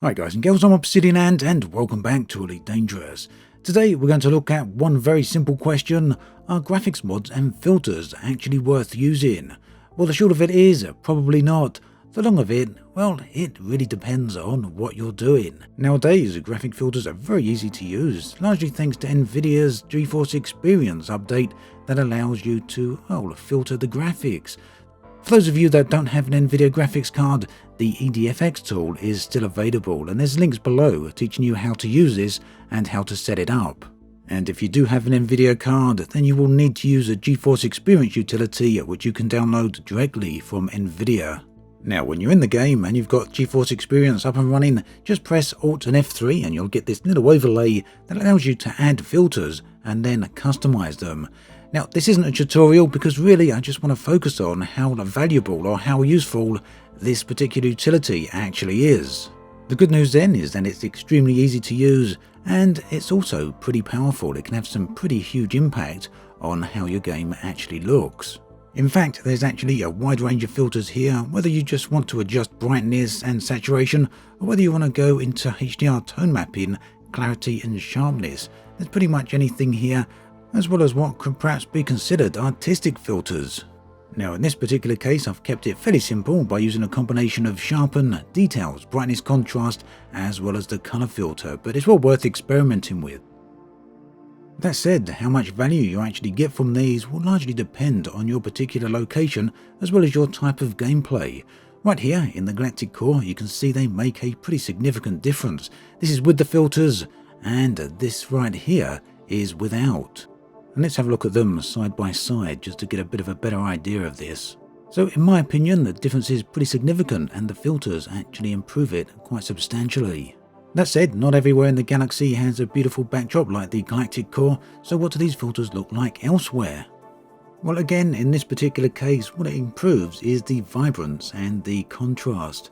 Hi guys and girls, I'm Obsidian and welcome back to Elite Dangerous. Today we're going to look at one very simple question: are graphics mods and filters actually worth using? Well, the short of it is, probably not. The long of it, well, it really depends on what you're doing. Nowadays, graphic filters are very easy to use, largely thanks to Nvidia's GeForce Experience update that allows you to, filter the graphics. For those of you that don't have an Nvidia graphics card, the EDFX tool is still available, and there's links below teaching you how to use this and how to set it up. And if you do have an Nvidia card, then you will need to use a GeForce Experience utility, which you can download directly from Nvidia. Now, when you're in the game and you've got GeForce Experience up and running, just press Alt and F3 and you'll get this little overlay that allows you to add filters and then customize them. Now, this isn't a tutorial because really I just want to focus on how valuable or how useful this particular utility actually is. The good news then is that it's extremely easy to use, and it's also pretty powerful. It can have some pretty huge impact on how your game actually looks. In fact, there's actually a wide range of filters here, whether you just want to adjust brightness and saturation, or whether you want to go into HDR tone mapping, clarity and sharpness. There's pretty much anything here, as well as what could perhaps be considered artistic filters. Now, in this particular case, I've kept it fairly simple by using a combination of sharpen, details, brightness, contrast, as well as the color filter, but it's well worth experimenting with. That said, how much value you actually get from these will largely depend on your particular location, as well as your type of gameplay. Right here in the Galactic Core, you can see they make a pretty significant difference. This is with the filters, and this right here is without. And let's have a look at them side by side just to get a bit of a better idea of this. So in my opinion, the difference is pretty significant and the filters actually improve it quite substantially. That said, not everywhere in the galaxy has a beautiful backdrop like the Galactic Core, so what do these filters look like elsewhere? Well, again, in this particular case, what it improves is the vibrance and the contrast.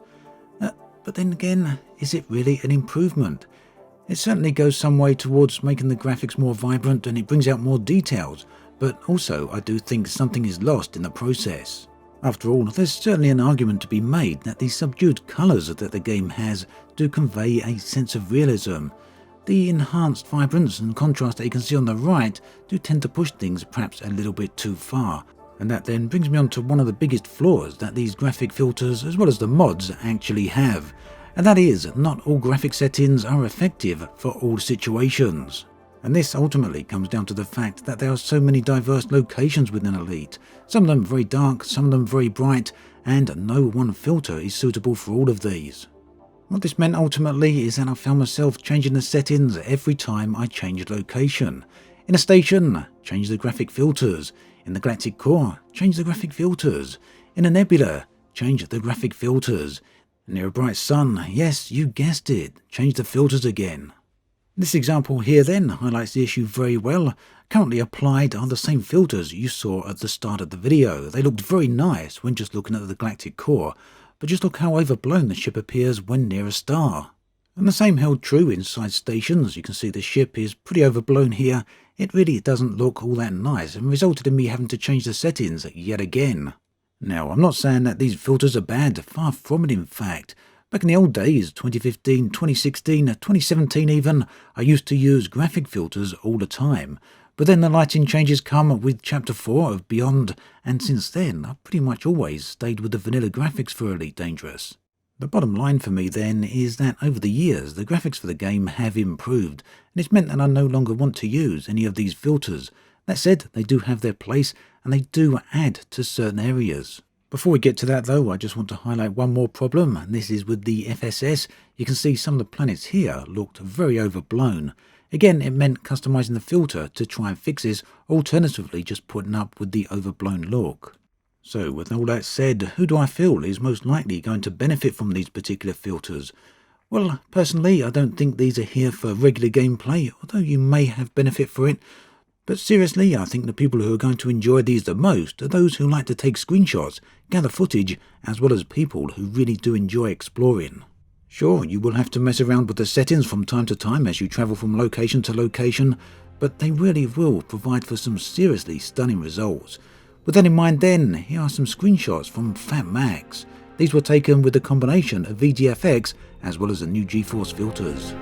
But then again, is it really an improvement? It certainly goes some way towards making the graphics more vibrant and it brings out more details, but also I do think something is lost in the process. After all, there's certainly an argument to be made that the subdued colours that the game has do convey a sense of realism. The enhanced vibrance and contrast that you can see on the right do tend to push things perhaps a little bit too far. And that then brings me on to one of the biggest flaws that these graphic filters as well as the mods actually have. And that is, not all graphic settings are effective for all situations. And this ultimately comes down to the fact that there are so many diverse locations within Elite, some of them very dark, some of them very bright, and no one filter is suitable for all of these. What this meant ultimately is that I found myself changing the settings every time I changed location. In a station, change the graphic filters. In the Galactic Core, change the graphic filters. In a nebula, change the graphic filters. Near a bright sun, yes, you guessed it, change the filters again. This example here then highlights the issue very well. Currently applied are the same filters you saw at the start of the video. They looked very nice when just looking at the Galactic Core, but just look how overblown the ship appears when near a star. And the same held true inside stations. You can see the ship is pretty overblown here. It really doesn't look all that nice and resulted in me having to change the settings yet again. Now, I'm not saying that these filters are bad, far from it in fact. Back in the old days, 2015, 2016, 2017 even, I used to use graphic filters all the time. But then the lighting changes come with Chapter 4 of Beyond, and since then, I've pretty much always stayed with the vanilla graphics for Elite Dangerous. The bottom line for me then is that over the years, the graphics for the game have improved, and it's meant that I no longer want to use any of these filters. That said, they do have their place, and they do add to certain areas. Before we get to that though, I just want to highlight one more problem, and this is with the FSS. You can see some of the planets here looked very overblown. Again, it meant customizing the filter to try and fix this, alternatively just putting up with the overblown look. So with all that said, who do I feel is most likely going to benefit from these particular filters? Well, personally, I don't think these are here for regular gameplay, although you may have benefit for it. But seriously, I think the people who are going to enjoy these the most are those who like to take screenshots, gather footage, as well as people who really do enjoy exploring. Sure, you will have to mess around with the settings from time to time as you travel from location to location, but they really will provide for some seriously stunning results. With that in mind then, here are some screenshots from Fat Max. These were taken with a combination of EDFX as well as the new GeForce filters.